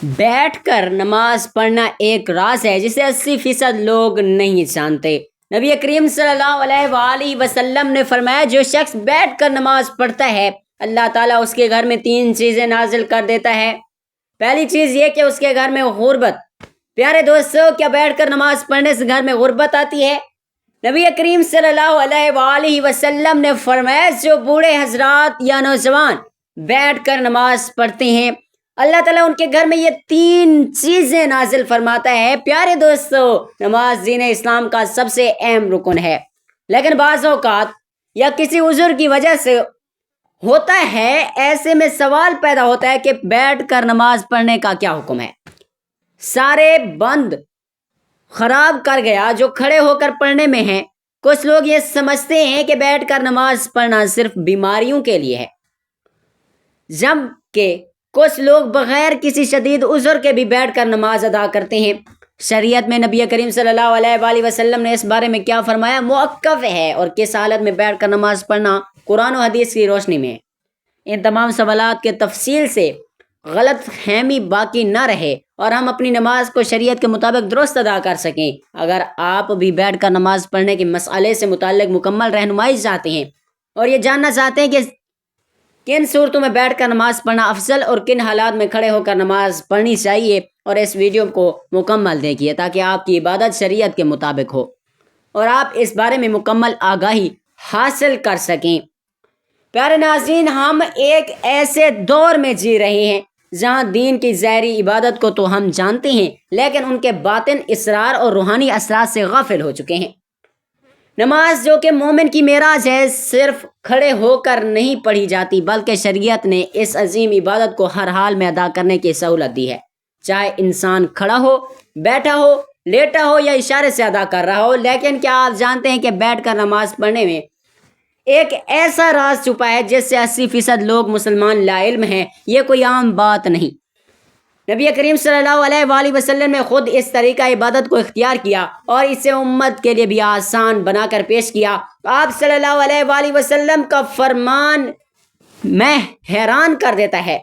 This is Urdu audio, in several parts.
بیٹھ کر نماز پڑھنا ایک راز ہے جسے 80% لوگ نہیں جانتے۔ نبی کریم صلی اللہ علیہ وآلہ وسلم نے فرمایا جو شخص بیٹھ کر نماز پڑھتا ہے اللہ تعالیٰ اس کے گھر میں 3 چیزیں نازل کر دیتا ہے۔ پہلی چیز یہ کہ اس کے گھر میں غربت۔ پیارے دوستو، کیا بیٹھ کر نماز پڑھنے سے گھر میں غربت آتی ہے؟ نبی کریم صلی اللہ علیہ وآلہ وسلم نے فرمایا جو بوڑھے حضرات یا نوجوان بیٹھ کر نماز پڑھتے ہیں اللہ تعالیٰ ان کے گھر میں یہ 3 چیزیں نازل فرماتا ہے۔ پیارے دوستو، نماز دین اسلام کا سب سے اہم رکن ہے، لیکن بعض اوقات یا کسی عذر کی وجہ سے ہوتا ہے، ایسے میں سوال پیدا ہوتا ہے کہ بیٹھ کر نماز پڑھنے کا کیا حکم ہے؟ سارے بند خراب کر گیا جو کھڑے ہو کر پڑھنے میں ہیں۔ کچھ لوگ یہ سمجھتے ہیں کہ بیٹھ کر نماز پڑھنا صرف بیماریوں کے لیے ہے، جبکہ کچھ لوگ بغیر کسی شدید عذر کے بھی بیٹھ کر نماز ادا کرتے ہیں۔ شریعت میں نبی کریم صلی اللہ علیہ وآلہ وسلم نے اس بارے میں کیا فرمایا؟ موقف ہے اور کس حالت میں بیٹھ کر نماز پڑھنا قرآن و حدیث کی روشنی میں۔ ان تمام سوالات کے تفصیل سے غلط فہمی باقی نہ رہے اور ہم اپنی نماز کو شریعت کے مطابق درست ادا کر سکیں۔ اگر آپ بھی بیٹھ کر نماز پڑھنے کے مسئلے سے متعلق مکمل رہنمائی چاہتے ہیں اور یہ جاننا چاہتے ہیں کہ کن صورتوں میں بیٹھ کر نماز پڑھنا افضل اور کن حالات میں کھڑے ہو کر نماز پڑھنی چاہیے، اور اس ویڈیو کو مکمل دیکھیے تاکہ آپ کی عبادت شریعت کے مطابق ہو اور آپ اس بارے میں مکمل آگاہی حاصل کر سکیں۔ پیارے ناظرین، ہم ایک ایسے دور میں جی رہے ہیں جہاں دین کی ظاہری عبادت کو تو ہم جانتے ہیں لیکن ان کے باطن اسرار اور روحانی اثرات سے غافل ہو چکے ہیں۔ نماز جو کہ مومن کی معراج ہے صرف کھڑے ہو کر نہیں پڑھی جاتی بلکہ شریعت نے اس عظیم عبادت کو ہر حال میں ادا کرنے کی سہولت دی ہے، چاہے انسان کھڑا ہو، بیٹھا ہو، لیٹا ہو یا اشارے سے ادا کر رہا ہو۔ لیکن کیا آپ جانتے ہیں کہ بیٹھ کر نماز پڑھنے میں ایک ایسا راز چھپا ہے جس سے 80% لوگ مسلمان لا علم ہیں؟ یہ کوئی عام بات نہیں۔ نبی کریم صلی اللہ علیہ وآلہ وسلم نے خود اس طریقہ عبادت کو اختیار کیا اور اسے امت کے لیے بھی آسان بنا کر پیش کیا۔ آپ صلی اللہ علیہ وآلہ وسلم کا فرمان میں حیران کر دیتا ہے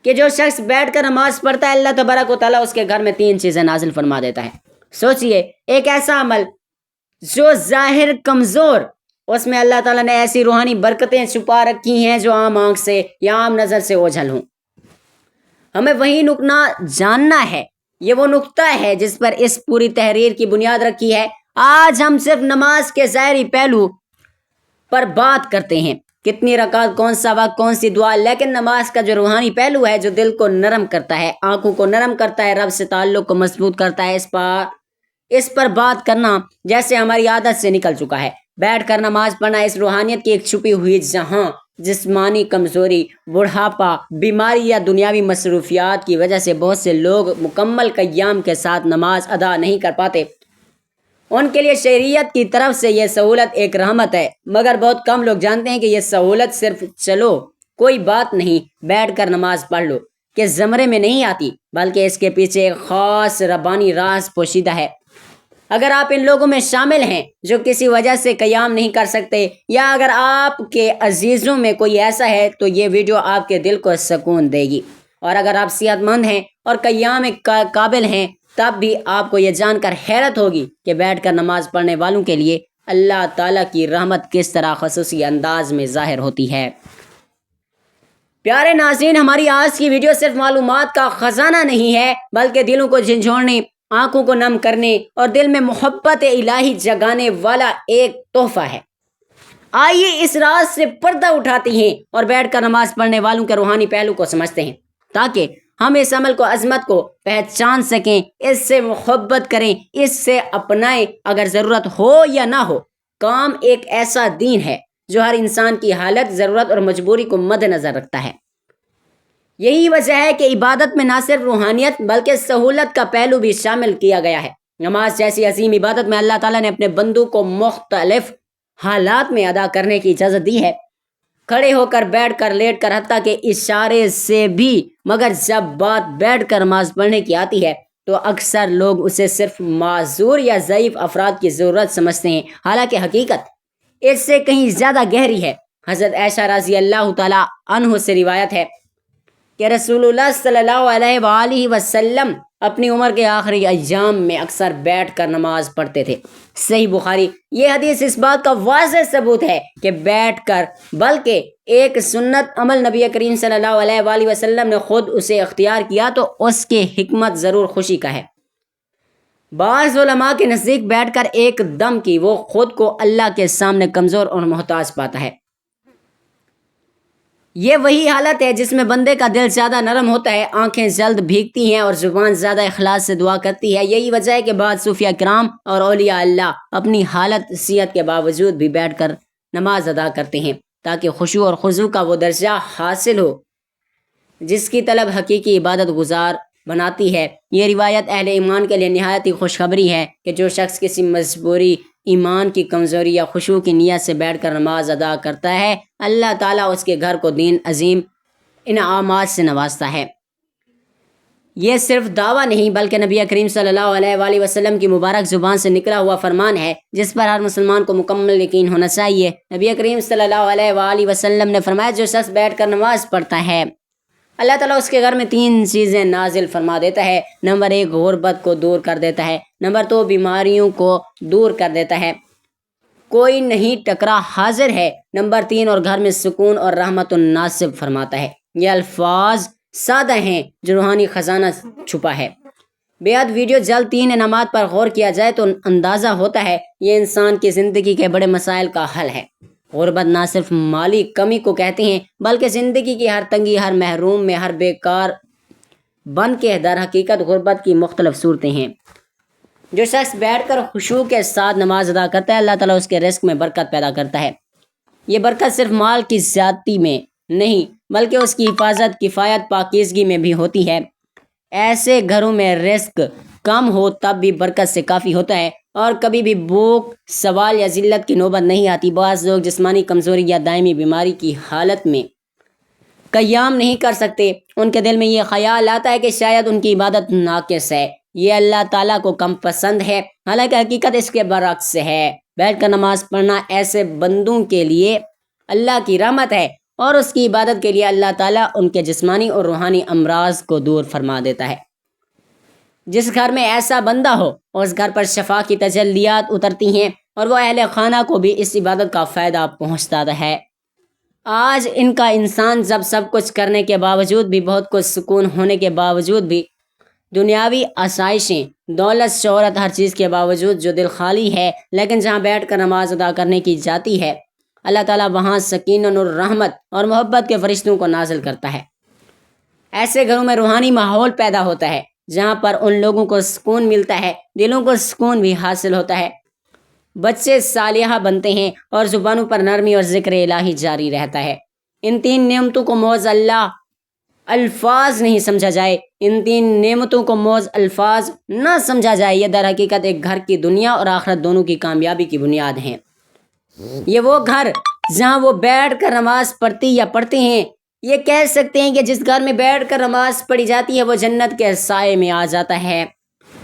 کہ جو شخص بیٹھ کر نماز پڑھتا ہے اللہ تبارک و تعالیٰ اس کے گھر میں 3 چیزیں نازل فرما دیتا ہے۔ سوچئے، ایک ایسا عمل جو ظاہر کمزور، اس میں اللہ تعالیٰ نے ایسی روحانی برکتیں چھپا رکھی ہیں جو عام آنکھ سے یا عام نظر سے اوجھل ہوں۔ ہمیں وہی نقطہ جاننا ہے، یہ وہ نقطہ ہے جس پر اس پوری تحریر کی بنیاد رکھی ہے۔ آج ہم صرف نماز کے ظاہری پہلو پر بات کرتے ہیں، کتنی رکعت، کون سا وقت، کون سی دعا، لیکن نماز کا جو روحانی پہلو ہے جو دل کو نرم کرتا ہے، آنکھوں کو نرم کرتا ہے، رب سے تعلق کو مضبوط کرتا ہے، اس پر بات کرنا جیسے ہماری عادت سے نکل چکا ہے۔ بیٹھ کر نماز پڑھنا اس روحانیت کی ایک چھپی ہوئی جہاں جسمانی کمزوری، بڑھاپا، بیماری یا دنیاوی مصروفیات کی وجہ سے بہت سے لوگ مکمل قیام کے ساتھ نماز ادا نہیں کر پاتے، ان کے لیے شریعت کی طرف سے یہ سہولت ایک رحمت ہے۔ مگر بہت کم لوگ جانتے ہیں کہ یہ سہولت صرف چلو کوئی بات نہیں بیٹھ کر نماز پڑھ لو کہ زمرے میں نہیں آتی، بلکہ اس کے پیچھے ایک خاص ربانی راز پوشیدہ ہے۔ اگر آپ ان لوگوں میں شامل ہیں جو کسی وجہ سے قیام نہیں کر سکتے، یا اگر آپ کے عزیزوں میں کوئی ایسا ہے تو یہ ویڈیو آپ کے دل کو سکون دے گی، اور اگر آپ صحت مند ہیں اور قیام قابل ہیں تب بھی آپ کو یہ جان کر حیرت ہوگی کہ بیٹھ کر نماز پڑھنے والوں کے لیے اللہ تعالیٰ کی رحمت کس طرح خصوصی انداز میں ظاہر ہوتی ہے۔ پیارے ناظرین، ہماری آج کی ویڈیو صرف معلومات کا خزانہ نہیں ہے بلکہ دلوں کو جھنجھوڑنے، آنکھوں کو نم کرنے اور دل میں محبت الہی جگانے والا ایک تحفہ ہے۔ آئیے اس راز سے پردہ اٹھاتے ہیں اور بیٹھ کر نماز پڑھنے والوں کے روحانی پہلو کو سمجھتے ہیں تاکہ ہم اس عمل کو، عظمت کو پہچان سکیں، اس سے محبت کریں، اس سے اپنائیں۔ اگر ضرورت ہو یا نہ ہو، کام ایک ایسا دین ہے جو ہر انسان کی حالت، ضرورت اور مجبوری کو مد نظر رکھتا ہے۔ یہی وجہ ہے کہ عبادت میں نہ صرف روحانیت بلکہ سہولت کا پہلو بھی شامل کیا گیا ہے۔ نماز جیسی عظیم عبادت میں اللہ تعالیٰ نے اپنے بندوں کو مختلف حالات میں ادا کرنے کی اجازت دی ہے، کھڑے ہو کر، بیٹھ کر، لیٹ کر، حتیٰ کہ اشارے سے بھی۔ مگر جب بات بیٹھ کر نماز پڑھنے کی آتی ہے تو اکثر لوگ اسے صرف معذور یا ضعیف افراد کی ضرورت سمجھتے ہیں، حالانکہ حقیقت اس سے کہیں زیادہ گہری ہے۔ حضرت عائشہ رضی اللہ تعالیٰ عنہ سے روایت ہے کہ رسول اللہ صلی اللہ علیہ وآلہ وسلم اپنی عمر کے آخری ایام میں اکثر بیٹھ کر نماز پڑھتے تھے۔ صحیح بخاری۔ یہ حدیث اس بات کا واضح ثبوت ہے کہ بیٹھ کر بلکہ ایک سنت عمل نبی کریم صلی اللہ علیہ وآلہ وسلم نے خود اسے اختیار کیا تو اس کی حکمت ضرور خوشی کا ہے۔ بعض علماء کے نزدیک بیٹھ کر ایک دم کی وہ خود کو اللہ کے سامنے کمزور اور محتاج پاتا ہے۔ یہ وہی حالت ہے جس میں بندے کا دل زیادہ نرم ہوتا ہے، آنکھیں جلد بھیگتی ہیں اور زبان زیادہ اخلاص سے دعا کرتی ہے۔ یہی وجہ ہے کہ بعض صوفیہ کرام اور اولیاء اللہ اپنی حالت صحت کے باوجود بھی بیٹھ کر نماز ادا کرتے ہیں تاکہ خشوع اور خضوع کا وہ درجہ حاصل ہو جس کی طلب حقیقی عبادت گزار بناتی ہے۔ یہ روایت اہل ایمان کے لیے نہایت ہی خوشخبری ہے کہ جو شخص کسی مجبوری، ایمان کی کمزوری یا خشوع کی نیت سے بیٹھ کر نماز ادا کرتا ہے، اللہ تعالیٰ اس کے گھر کو دین عظیم انعامات سے نوازتا ہے۔ یہ صرف دعویٰ نہیں بلکہ نبی کریم صلی اللہ علیہ وآلہ وسلم کی مبارک زبان سے نکلا ہوا فرمان ہے جس پر ہر مسلمان کو مکمل یقین ہونا چاہیے۔ نبی کریم صلی اللہ علیہ وآلہ وسلم نے فرمایا، جو شخص بیٹھ کر نماز پڑھتا ہے اللہ تعالیٰ اس کے گھر میں 3 چیزیں نازل فرما دیتا ہے۔ نمبر 1 غربت کو دور کر دیتا ہے، نمبر 2 بیماریوں کو دور کر دیتا ہے، کوئی نہیں ٹکرا حاضر ہے، نمبر 3 اور گھر میں سکون اور رحمت ناصب فرماتا ہے۔ یہ الفاظ سادہ ہیں جو روحانی خزانہ چھپا ہے۔ بیعت ویڈیو جلد 3 انعامات پر غور کیا جائے تو اندازہ ہوتا ہے یہ انسان کی زندگی کے بڑے مسائل کا حل ہے۔ غربت نہ صرف مالی کمی کو کہتے ہیں بلکہ زندگی کی ہر تنگی، ہر محروم میں، ہر بیکار بن کے در حقیقت غربت کی مختلف صورتیں ہیں۔ جو شخص بیٹھ کر خشوع کے ساتھ نماز ادا کرتا ہے اللہ تعالیٰ اس کے رزق میں برکت پیدا کرتا ہے۔ یہ برکت صرف مال کی زیادتی میں نہیں بلکہ اس کی حفاظت، کفایت، پاکیزگی میں بھی ہوتی ہے۔ ایسے گھروں میں رزق کم ہو تب بھی برکت سے کافی ہوتا ہے اور کبھی بھی بھوک، سوال یا ذلت کی نوبت نہیں آتی۔ بعض لوگ جسمانی کمزوری یا دائمی بیماری کی حالت میں قیام نہیں کر سکتے، ان کے دل میں یہ خیال آتا ہے کہ شاید ان کی عبادت ناقص ہے، یہ اللہ تعالیٰ کو کم پسند ہے، حالانکہ حقیقت اس کے برعکس ہے۔ بیٹھ کر نماز پڑھنا ایسے بندوں کے لیے اللہ کی رحمت ہے اور اس کی عبادت کے لیے اللہ تعالیٰ ان کے جسمانی اور روحانی امراض کو دور فرما دیتا ہے۔ جس گھر میں ایسا بندہ ہو اس گھر پر شفا کی تجلیات اترتی ہیں اور وہ اہل خانہ کو بھی اس عبادت کا فائدہ پہنچتا ہے۔ آج ان کا انسان جب سب کچھ کرنے کے باوجود بھی، بہت کچھ سکون ہونے کے باوجود بھی، دنیاوی آسائشیں، دولت، شہرت، ہر چیز کے باوجود جو دل خالی ہے، لیکن جہاں بیٹھ کر نماز ادا کرنے کی جاتی ہے اللہ تعالیٰ وہاں سکینت اور رحمت اور محبت کے فرشتوں کو نازل کرتا ہے۔ ایسے گھروں میں روحانی ماحول پیدا ہوتا ہے جہاں پر ان لوگوں کو سکون ملتا ہے، دلوں کو سکون بھی حاصل ہوتا ہے، بچے صالحہ بنتے ہیں اور زبانوں پر نرمی اور ذکر الہی جاری رہتا ہے۔ ان 3 نعمتوں کو موز اللہ الفاظ نہیں سمجھا جائے، ان 3 نعمتوں کو موز الفاظ نہ سمجھا جائے، یہ در حقیقت ایک گھر کی دنیا اور آخرت دونوں کی کامیابی کی بنیاد ہیں۔ یہ وہ گھر جہاں وہ بیٹھ کر نماز پڑھتی یا پڑھتے ہیں، یہ کہہ سکتے ہیں کہ جس گھر میں بیٹھ کر نماز پڑھی جاتی ہے وہ جنت کے سائے میں آ جاتا ہے۔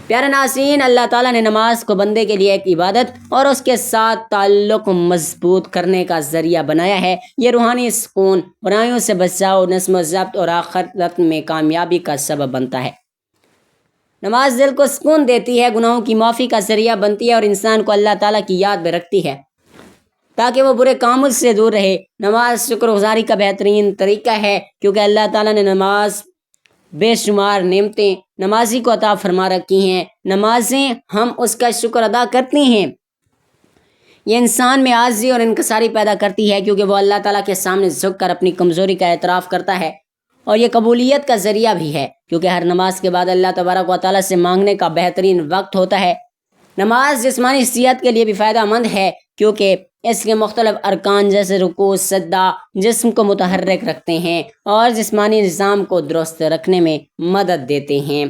پیارے ناظرین، اللہ تعالیٰ نے نماز کو بندے کے لیے ایک عبادت اور اس کے ساتھ تعلق مضبوط کرنے کا ذریعہ بنایا ہے۔ یہ روحانی سکون، برائیوں سے بچاؤ، نظم و ضبط اور آخرت میں کامیابی کا سبب بنتا ہے۔ نماز دل کو سکون دیتی ہے، گناہوں کی معافی کا ذریعہ بنتی ہے اور انسان کو اللہ تعالیٰ کی یاد میں رکھتی ہے تاکہ وہ برے کاموں سے دور رہے۔ نماز شکر گزاری کا بہترین طریقہ ہے کیونکہ اللہ تعالیٰ نے نماز بے شمار نعمتیں نمازی کو عطا فرما رکھی ہیں۔ نمازیں ہم اس کا شکر ادا کرتے ہیں، یہ انسان میں عاجزی اور انکساری پیدا کرتی ہے کیونکہ وہ اللہ تعالیٰ کے سامنے جھک کر اپنی کمزوری کا اعتراف کرتا ہے، اور یہ قبولیت کا ذریعہ بھی ہے کیونکہ ہر نماز کے بعد اللہ تبارک و تعالیٰ سے مانگنے کا بہترین وقت ہوتا ہے۔ نماز جسمانی صحت کے لیے بھی فائدہ مند ہے کیونکہ اس کے مختلف ارکان جیسے رکوع، سجدہ جسم کو متحرک رکھتے ہیں اور جسمانی نظام کو درست رکھنے میں مدد دیتے ہیں۔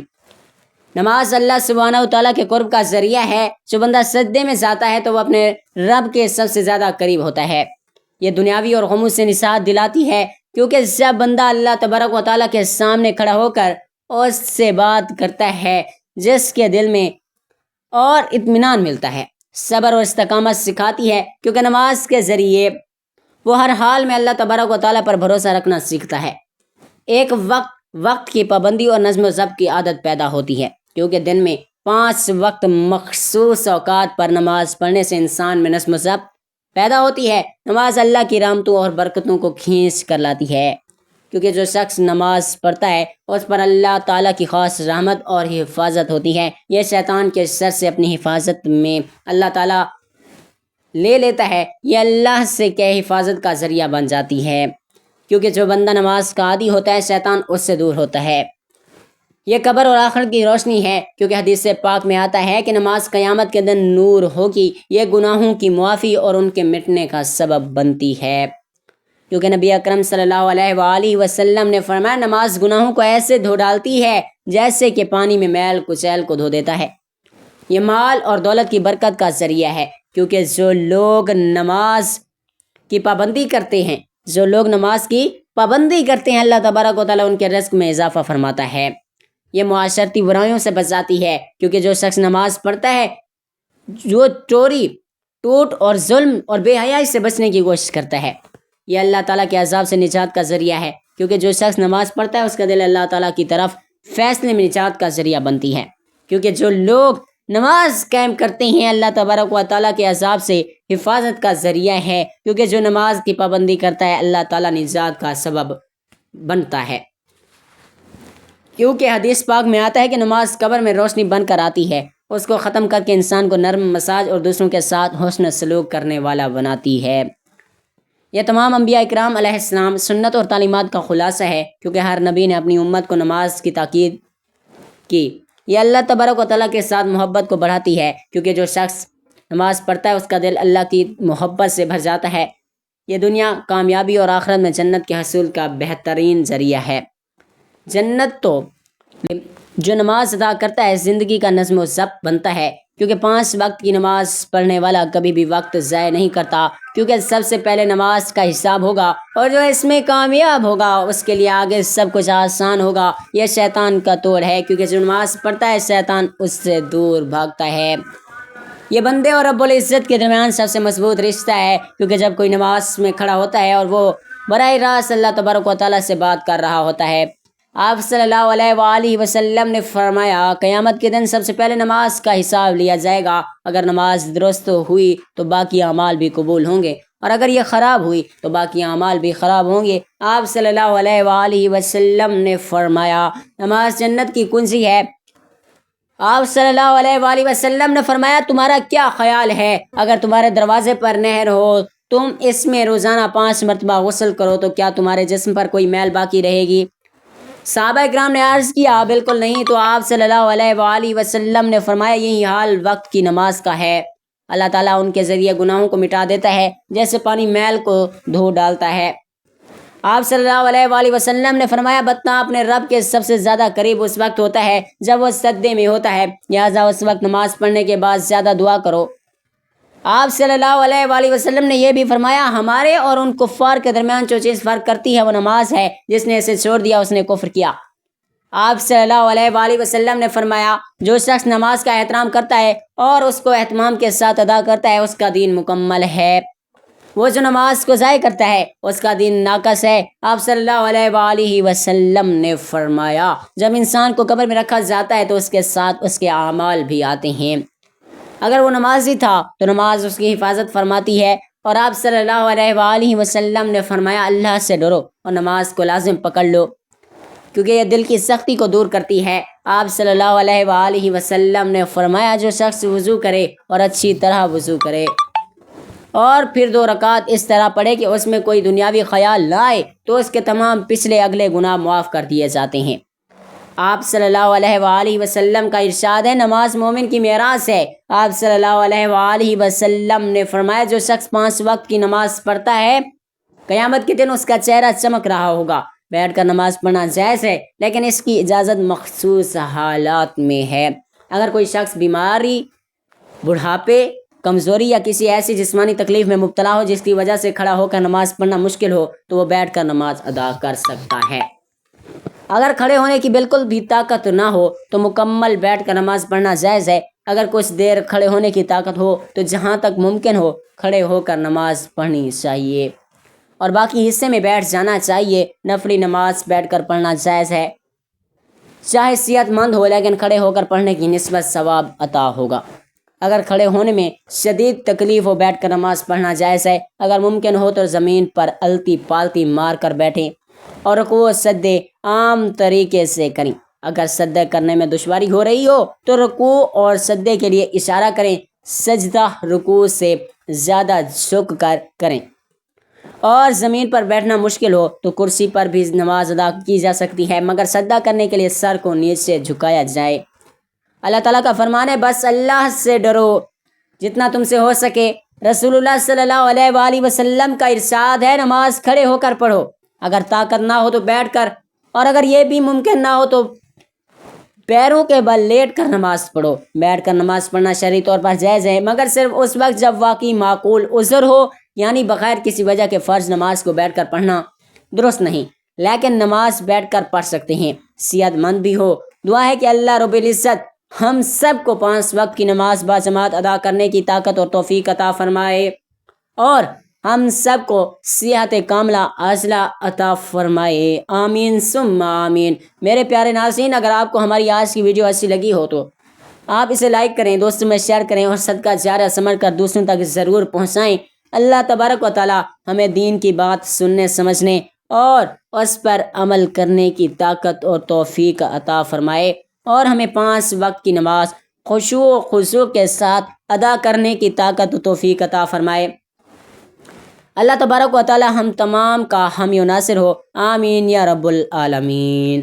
نماز اللہ سبحانہ و تعالیٰ کے قرب کا ذریعہ ہے۔ جو بندہ سجدے میں جاتا ہے تو وہ اپنے رب کے سب سے زیادہ قریب ہوتا ہے۔ یہ دنیاوی اور غموں سے نجات دلاتی ہے کیونکہ جب بندہ اللہ تبارک و تعالیٰ کے سامنے کھڑا ہو کر اس سے بات کرتا ہے جس کے دل میں اور اطمینان ملتا ہے، صبر اور استقامت سکھاتی ہے کیونکہ نماز کے ذریعے وہ ہر حال میں اللہ تبارک و تعالیٰ پر بھروسہ رکھنا سیکھتا ہے۔ ایک وقت کی پابندی اور نظم و ضبط کی عادت پیدا ہوتی ہے، کیونکہ دن میں 5 وقت مخصوص اوقات پر نماز پڑھنے سے انسان میں نظم و ضبط پیدا ہوتی ہے۔ نماز اللہ کی رحمتوں اور برکتوں کو کھینچ کر لاتی ہے، کیونکہ جو شخص نماز پڑھتا ہے اس پر اللہ تعالیٰ کی خاص رحمت اور حفاظت ہوتی ہے۔ یہ شیطان کے شر سے اپنی حفاظت میں اللہ تعالیٰ لے لیتا ہے، یہ اللہ سے کہ حفاظت کا ذریعہ بن جاتی ہے، کیونکہ جو بندہ نماز کا عادی ہوتا ہے شیطان اس سے دور ہوتا ہے۔ یہ قبر اور آخرت کی روشنی ہے، کیونکہ حدیث پاک میں آتا ہے کہ نماز قیامت کے دن نور ہوگی، یہ گناہوں کی معافی اور ان کے مٹنے کا سبب بنتی ہے، کیونکہ نبی اکرم صلی اللہ علیہ وآلہ وسلم نے فرمایا نماز گناہوں کو ایسے دھو ڈالتی ہے جیسے کہ پانی میں میل کچیل کو دھو دیتا ہے۔ یہ مال اور دولت کی برکت کا ذریعہ ہے، کیونکہ جو لوگ نماز کی پابندی کرتے ہیں اللہ تبارک و تعالیٰ ان کے رزق میں اضافہ فرماتا ہے۔ یہ معاشرتی برائیوں سے بچاتی ہے، کیونکہ جو شخص نماز پڑھتا ہے جو چوری، ٹوٹ اور ظلم اور بے حیائی سے بچنے کی کوشش کرتا ہے، یہ اللہ تعالیٰ کے عذاب سے نجات کا ذریعہ ہے، کیونکہ جو شخص نماز پڑھتا ہے اس کا دل اللہ تعالیٰ کی طرف فیصلے میں نجات کا ذریعہ بنتی ہے، کیونکہ جو لوگ نماز قائم کرتے ہیں اللہ تبارک و تعالیٰ کے عذاب سے حفاظت کا ذریعہ ہے، کیونکہ جو نماز کی پابندی کرتا ہے اللہ تعالیٰ نجات کا سبب بنتا ہے، کیونکہ حدیث پاک میں آتا ہے کہ نماز قبر میں روشنی بن کر آتی ہے، اس کو ختم کر کے انسان کو نرم مزاج اور دوسروں کے ساتھ حسن سلوک کرنے والا بناتی ہے۔ یہ تمام انبیاء اکرام علیہ السلام سنت اور تعلیمات کا خلاصہ ہے، کیونکہ ہر نبی نے اپنی امت کو نماز کی تاکید کی۔ یہ اللہ تبارک و تعالیٰ کے ساتھ محبت کو بڑھاتی ہے، کیونکہ جو شخص نماز پڑھتا ہے اس کا دل اللہ کی محبت سے بھر جاتا ہے۔ یہ دنیا کامیابی اور آخرت میں جنت کے حصول کا بہترین ذریعہ ہے۔ جنت تو جو نماز ادا کرتا ہے زندگی کا نظم و ضبط بنتا ہے، کیونکہ 5 وقت کی نماز پڑھنے والا کبھی بھی وقت ضائع نہیں کرتا، کیونکہ سب سے پہلے نماز کا حساب ہوگا، اور جو اس میں کامیاب ہوگا اس کے لیے آگے سب کچھ آسان ہوگا۔ یہ شیطان کا توڑ ہے، کیونکہ جو نماز پڑھتا ہے شیطان اس سے دور بھاگتا ہے۔ یہ بندے اور رب العزت کے درمیان سب سے مضبوط رشتہ ہے، کیونکہ جب کوئی نماز میں کھڑا ہوتا ہے اور وہ براہ راست اللہ تبارک و تعالیٰ سے بات کر رہا ہوتا ہے، آپ صلی اللہ علیہ وآلہ وسلم نے فرمایا قیامت کے دن سب سے پہلے نماز کا حساب لیا جائے گا، اگر نماز درست ہوئی تو باقی اعمال بھی قبول ہوں گے، اور اگر یہ خراب ہوئی تو باقی اعمال بھی خراب ہوں گے۔ آپ صلی اللہ علیہ وآلہ وسلم نے فرمایا نماز جنت کی کنجی ہے۔ آپ صلی اللہ علیہ وآلہ وسلم نے فرمایا تمہارا کیا خیال ہے اگر تمہارے دروازے پر نہر ہو، تم اس میں روزانہ 5 مرتبہ غسل کرو تو کیا تمہارے جسم پر کوئی میل باقی رہے گی؟ صحابہ اکرام نے عرض کیا بالکل نہیں، تو آپ صلی اللہ علیہ وآلہ وسلم نے فرمایا یہی حال وقت کی نماز کا ہے، اللہ تعالیٰ ان کے ذریعے گناہوں کو مٹا دیتا ہے جیسے پانی میل کو دھو ڈالتا ہے۔ آپ صلی اللہ علیہ وآلہ وسلم نے فرمایا بندہ اپنے رب کے سب سے زیادہ قریب اس وقت ہوتا ہے جب وہ سجدے میں ہوتا ہے، لہٰذا اس وقت نماز پڑھنے کے بعد زیادہ دعا کرو۔ آپ صلی اللہ علیہ وآلہ وسلم نے یہ بھی فرمایا ہمارے اور ان کفار کے درمیان جو چیز فرق کرتی ہے وہ نماز ہے، جس نے اسے چھوڑ دیا اس نے کفر کیا۔ آپ صلی اللہ علیہ وآلہ وسلم نے فرمایا جو شخص نماز کا احترام کرتا ہے اور اس کو اہتمام کے ساتھ ادا کرتا ہے اس کا دین مکمل ہے، وہ جو نماز کو ضائع کرتا ہے اس کا دین ناقص ہے۔ آپ صلی اللہ علیہ وآلہ وسلم نے فرمایا جب انسان کو قبر میں رکھا جاتا ہے تو اس کے ساتھ اس کے اعمال بھی آتے ہیں، اگر وہ نمازی تھا تو نماز اس کی حفاظت فرماتی ہے، اور آپ صلی اللہ علیہ وآلہ وسلم نے فرمایا اللہ سے ڈرو اور نماز کو لازم پکڑ لو، کیونکہ یہ دل کی سختی کو دور کرتی ہے۔ آپ صلی اللہ علیہ وآلہ وسلم نے فرمایا جو شخص وضو کرے اور اچھی طرح وضو کرے اور پھر 2 رکعت اس طرح پڑھے کہ اس میں کوئی دنیاوی خیال نہ آئے تو اس کے تمام پچھلے اگلے گناہ معاف کر دیے جاتے ہیں۔ آپ صلی اللہ علیہ وآلہ وسلم کا ارشاد ہے نماز مومن کی میراث ہے۔ آپ صلی اللہ علیہ وآلہ وسلم نے فرمایا جو شخص 5 وقت کی نماز پڑھتا ہے قیامت کے دن اس کا چہرہ چمک رہا ہوگا۔ بیٹھ کر نماز پڑھنا جائز ہے، لیکن اس کی اجازت مخصوص حالات میں ہے۔ اگر کوئی شخص بیماری، بڑھاپے، کمزوری یا کسی ایسی جسمانی تکلیف میں مبتلا ہو جس کی وجہ سے کھڑا ہو کر نماز پڑھنا مشکل ہو تو وہ بیٹھ کر نماز ادا کر سکتا ہے۔ اگر کھڑے ہونے کی بالکل بھی طاقت نہ ہو تو مکمل بیٹھ کر نماز پڑھنا جائز ہے۔ اگر کچھ دیر کھڑے ہونے کی طاقت ہو تو جہاں تک ممکن ہو کھڑے ہو کر نماز پڑھنی چاہیے۔ اور باقی حصے میں بیٹھ جانا چاہیے۔ نفلی نماز بیٹھ کر پڑھنا جائز ہے، چاہے صحت مند ہو، لیکن کھڑے ہو کر پڑھنے کی نسبت ثواب عطا ہوگا۔ اگر کھڑے ہونے میں شدید تکلیف ہو، بیٹھ کر نماز پڑھنا جائز ہے۔ اگر ممکن ہو تو زمین پر الٹی پالٹی مار کر بیٹھیں اور رکوع و سجدے عام طریقے سے کریں۔ اگر سجدہ کرنے میں دشواری ہو رہی ہو تو رکوع اور سجدے کے لیے اشارہ کریں، سجدہ رکوع سے زیادہ جھک کر کریں۔ اور زمین پر بیٹھنا مشکل ہو تو کرسی پر بھی نماز ادا کی جا سکتی ہے، مگر سجدہ کرنے کے لیے سر کو نیچے جھکایا جائے۔ اللہ تعالیٰ کا فرمان ہے، بس اللہ سے ڈرو جتنا تم سے ہو سکے۔ رسول اللہ صلی اللہ علیہ وآلہ وسلم کا ارشاد ہے، نماز کھڑے ہو کر پڑھو، اگر طاقت نہ ہو تو بیٹھ کر، اور اگر یہ بھی ممکن نہ ہو تو پیروں کے بل لیٹ کر نماز پڑھو۔ بیٹھ کر نماز پڑھنا شرعی طور پر جائز ہے، مگر صرف اس وقت جب واقعی معقول عذر ہو، یعنی بغیر کسی وجہ کے فرض نماز کو بیٹھ کر پڑھنا درست نہیں، لیکن نماز بیٹھ کر پڑھ سکتے ہیں، صحت مند بھی ہو۔ دعا ہے کہ اللہ رب العزت ہم سب کو 5 وقت کی نماز باجماعت ادا کرنے کی طاقت اور توفیق عطا فرمائے، اور ہم سب کو صحت کاملہ عاجلہ عطا فرمائے، آمین ثم آمین۔ میرے پیارے ناظرین، اگر آپ کو ہماری آج کی ویڈیو اچھی لگی ہو تو آپ اسے لائک کریں، دوستوں میں شیئر کریں، اور صدقہ جاریہ سمجھ کر دوسروں تک ضرور پہنچائیں۔ اللہ تبارک و تعالی ہمیں دین کی بات سننے، سمجھنے اور اس پر عمل کرنے کی طاقت اور توفیق عطا فرمائے، اور ہمیں 5 وقت کی نماز خشوع و خضوع کے ساتھ ادا کرنے کی طاقت و توفیق عطا فرمائے۔ اللہ تبارک و تعالی ہم تمام کا حامی و ناصر ہو، آمین یا رب العالمین۔